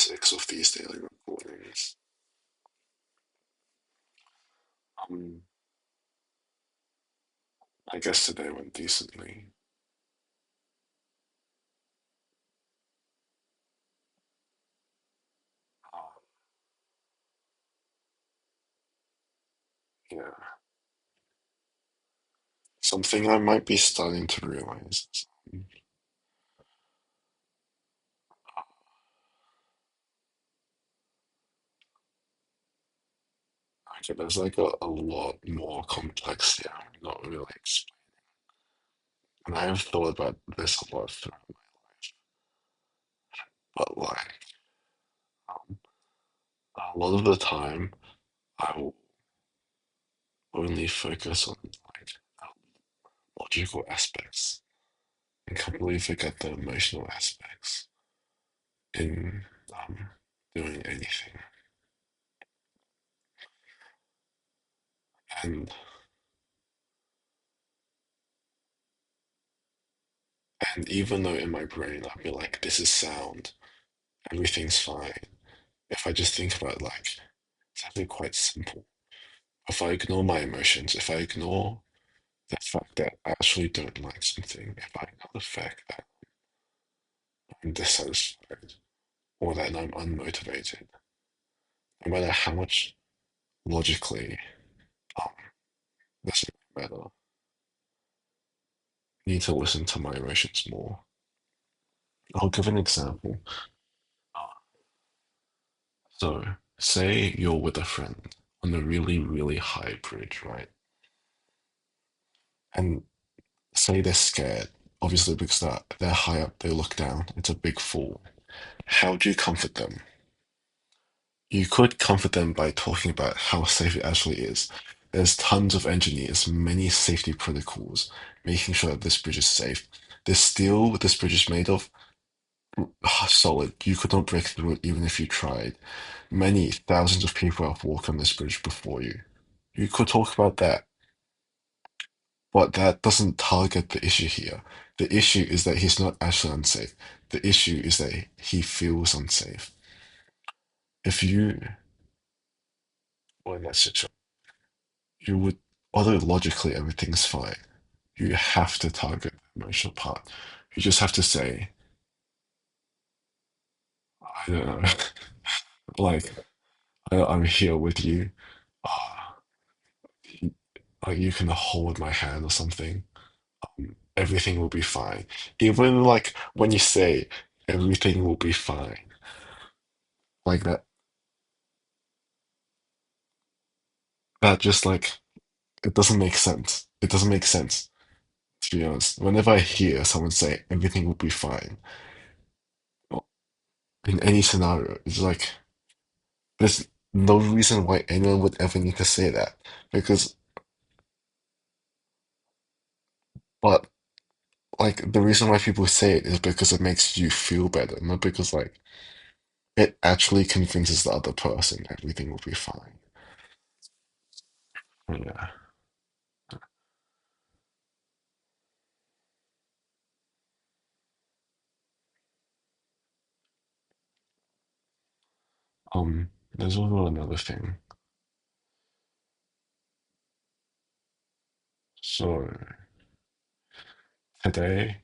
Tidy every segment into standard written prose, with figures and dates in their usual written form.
26 of these daily recordings. Um, I guess today went decently. Uh, yeah, something I might be starting to realize is, okay, there's like a lot more complex here. I'm not really explaining. And I have thought about this a lot throughout my life, but like um, a lot of the time, I will only focus on like logical aspects and completely forget the emotional aspects in doing anything. And and even though in my brain I'd be like, this is sound, everything's fine. If I just think about it, like it's actually quite simple. If I ignore my emotions, if I ignore the fact that I actually don't like something, if I ignore the fact that I'm dissatisfied or that I'm unmotivated, no matter how much logically um, this doesn't matter, I need to listen to my emotions more. I'll give an example. So, say you're with a friend on a really, really high bridge, right? And say they're scared, obviously because they're high up, they look down, it's a big fall. How do you comfort them? You could comfort them by talking about how safe it actually is. There's tons of engineers, many safety protocols, making sure that this bridge is safe. The steel this bridge is made of, solid. You could not break through it even if you tried. Many thousands of people have walked on this bridge before you. You could talk about that, but that doesn't target the issue here. The issue is that he's not actually unsafe. The issue is that he feels unsafe. If you were in that situation, you would, although logically everything's fine, you have to target the emotional part. You just have to say, I don't know, like, I'm here with you. Uh, like, you can hold my hand or something. Everything will be fine. Even like when you say everything will be fine, like that just like it doesn't make sense. It doesn't make sense, to be honest. Whenever I hear someone say everything will be fine, well, in any scenario, it's like there's no reason why anyone would ever need to say that. Because, but like the reason why people say it is because it makes you feel better, not because like it actually convinces the other person everything will be fine. Yeah. There's also another thing. So today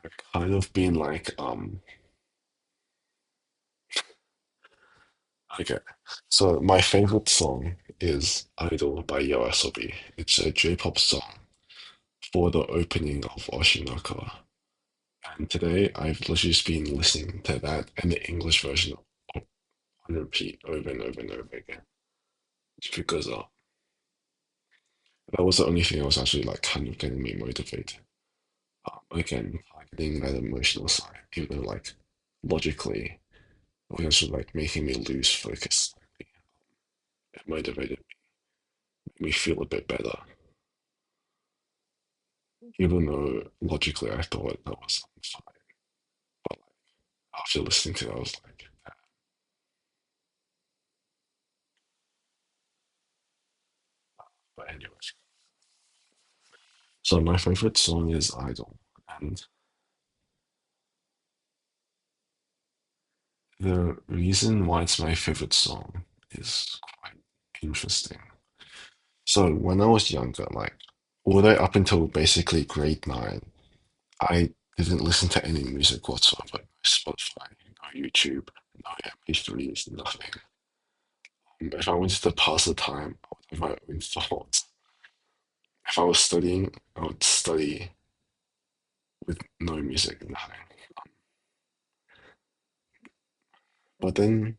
I've kind of been like, okay. So my favorite song is Idol by YOASOBI. It's a J-pop song for the opening of Oshinaka. And today I've literally just been listening to that and the English version on repeat over and over and over again. Just because that was the only thing that was actually like kind of getting me motivated. Again, targeting that emotional side, even though like logically it was actually like making me lose focus. It motivated me feel a bit better. Even though logically I thought that was fine. But like, after listening to it, I was like, but anyways. So my favorite song is Idol. And The reason why it's my favorite song is quite interesting. So when I was younger, like all the way up until basically grade 9, I didn't listen to any music whatsoever. No Spotify, no YouTube, no MP3s, nothing. If I wanted to pass the time, I would have my own thoughts. If I was studying, I would study with no music, nothing. But then,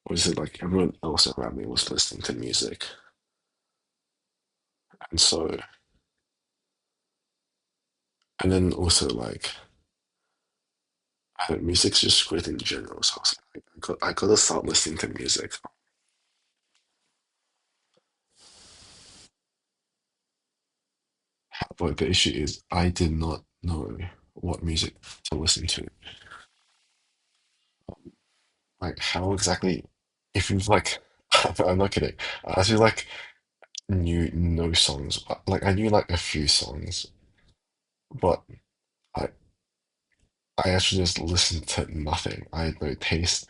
was it like everyone else around me was listening to music, and so, and then also like, music's just great in general. So I was like, I gotta start listening to music. But the issue is, I did not know what music to listen to. Like, how exactly? If you've like, I'm not kidding. I actually like knew no songs. Like, I knew like a few songs, but I I actually just listened to nothing. I had no taste.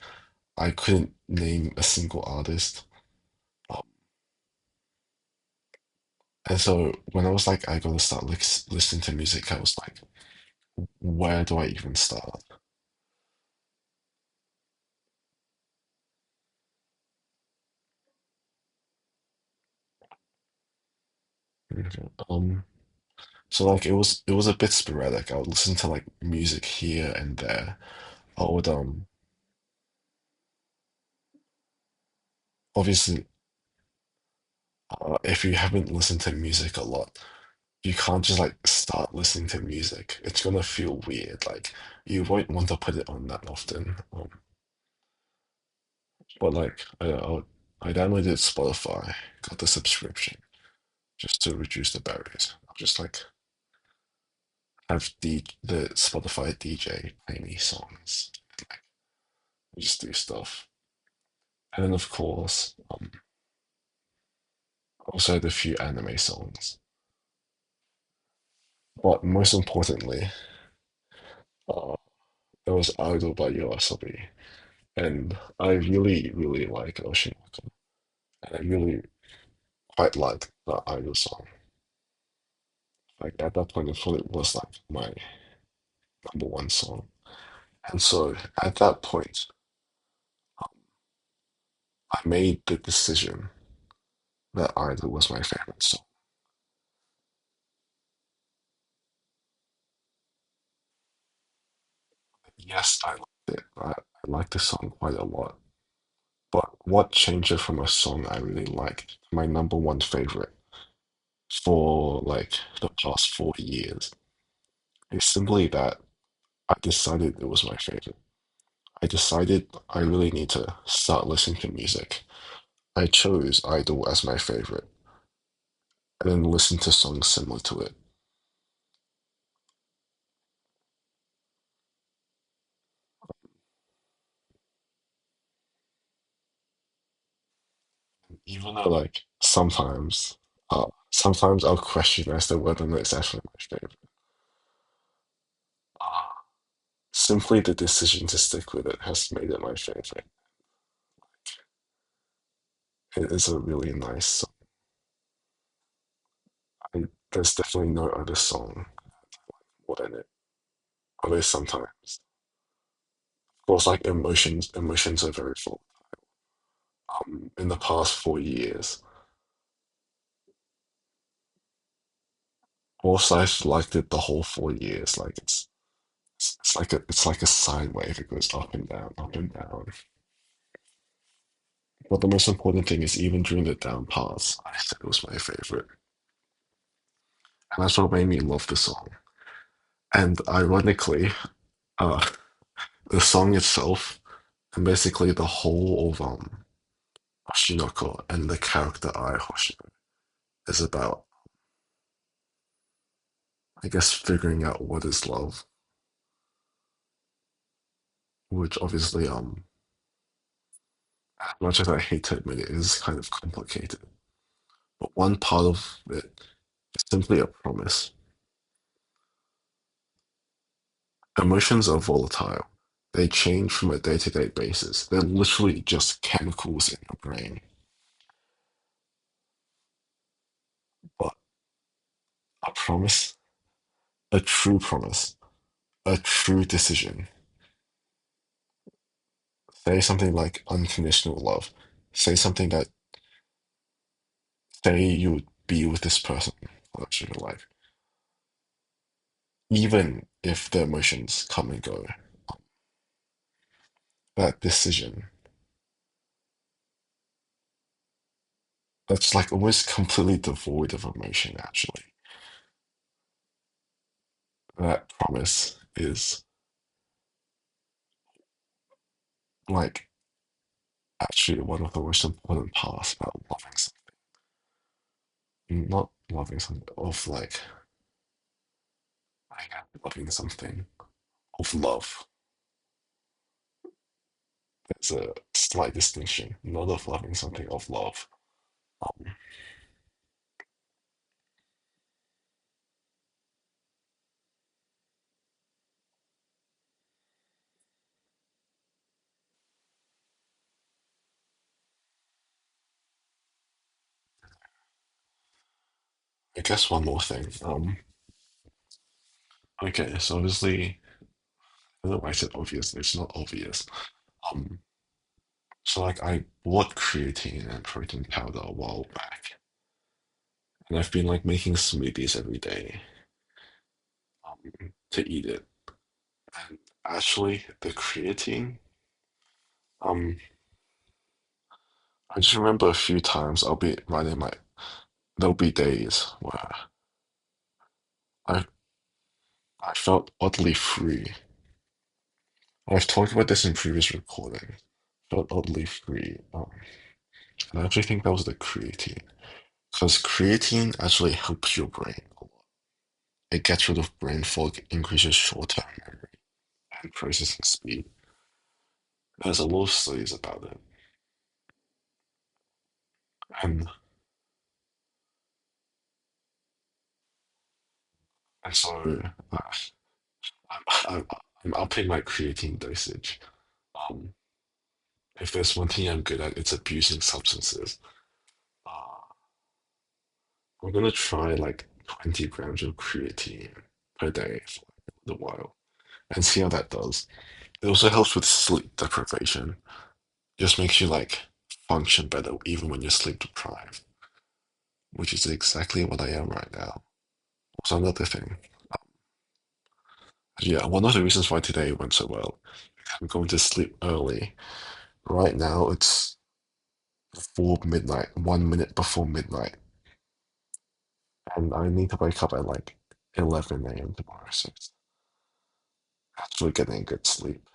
I couldn't name a single artist. Um, and so when I was like, I gotta start listening to music, I was like, where do I even start? Okay. So like it was a bit sporadic. I would listen to like music here and there. I would obviously if you haven't listened to music a lot, you can't just like start listening to music. It's gonna feel weird. Like you won't want to put it on that often. But like I downloaded Spotify, got the subscription just to reduce the barriers. I'll just like have the Spotify DJ play me songs. Like just do stuff. And then of course, also had a few anime songs. But most importantly, uh, there was Idol by Yoasobi. And I really, really like Oshinoko. And I really quite like that Idol song. Like at that point, I thought it was like my number one song. And so at that point, I made the decision that Idol was my favorite song. Yes, I liked it. I liked the song quite a lot. But what changed it from a song I really liked to my number one favorite for like the past 4 years is simply that I decided it was my favorite. I decided I really need to start listening to music. I chose Idol as my favorite and then listened to songs similar to it. Even though like sometimes I'll question as to whether or not it's actually my favorite. Uh, Simply the decision to stick with it has made it my favorite. It is a really nice song. There's definitely no other song more than it. Although sometimes, of course, like emotions are very full. In the past 4 years, also I've liked it the whole 4 years. Like it's like a sine wave. It goes up and down, up and down. But the most important thing is even during the down parts, I said it was my favorite. And that's what made me love the song. And ironically, uh, the song itself and basically the whole of Hoshinoko and the character I Hoshino is about, I guess, figuring out what is love, which obviously, as much as I hate to admit it, is kind of complicated. But one part of it is simply a promise. Emotions are volatile, They change from a day-to-day basis. They're literally just chemicals in your brain. But a promise, a true promise, a true decision. Say something like unconditional love. Say something that say you would be with this person for the rest of your life. Even if the emotions come and go. That decision. That's like almost completely devoid of emotion, actually. That promise is like actually one of the most important parts about loving something. Not loving something, of like, I guess loving something, of love. There's a slight distinction, not of loving something, of love. Um, I guess one more thing. Okay, so obviously, I don't know why I said obviously, it's not obvious. Um, so like I bought creatine and protein powder a while back, and I've been like making smoothies every day, to eat it. And actually, the creatine, um, I just remember a few times I'll be riding my, there'll be days where I I felt oddly free. I've talked about this in previous recordings. Felt oddly free. And I actually think that was the creatine. Because creatine actually helps your brain a lot. It gets rid of brain fog, increases short-term memory and processing speed. There's a lot of studies about it. And and so I'm, I'm, I'm upping my creatine dosage. Um, if there's one thing I'm good at, it's abusing substances. Uh, I'm gonna try like 20 grams of creatine per day for a little while and see how that does. It also helps with sleep deprivation. Just makes you like function better even when you're sleep deprived, which is exactly what I am right now. Also, another thing. Yeah, one of the reasons why today went so well, I'm going to sleep early. Right now, it's before midnight, 1 minute before midnight, and I need to wake up at like 11 a.m. tomorrow, so it's actually getting good sleep.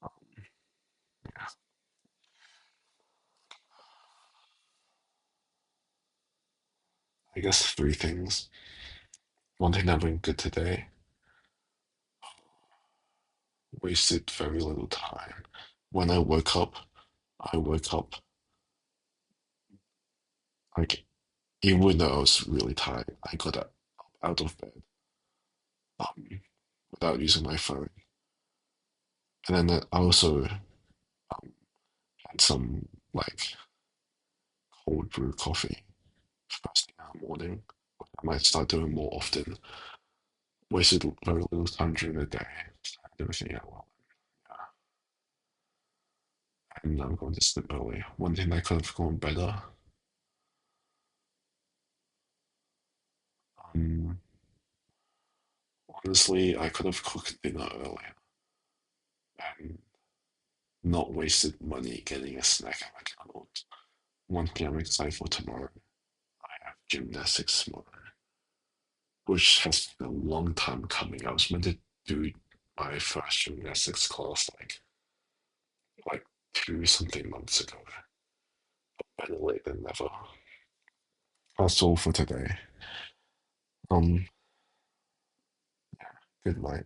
Um, yeah, I guess three things. One thing that went good today, wasted very little time. When I woke up like even though I was really tired, I got up out of bed um, without using my phone. And then I also had some like cold brew coffee first thing in the morning. I might start doing more often. Wasted very little time during the day. Everything out well. Yeah. And I'm going to sleep early. One thing that could have gone better. Um, Honestly, I could have cooked dinner earlier and not wasted money getting a snack at McDonald's. One thing I'm excited for tomorrow. I have gymnastics tomorrow, which has been a long time coming. I was meant to do my first gymnastics class like two something months ago. Better late than never. That's all for today. Um, good night.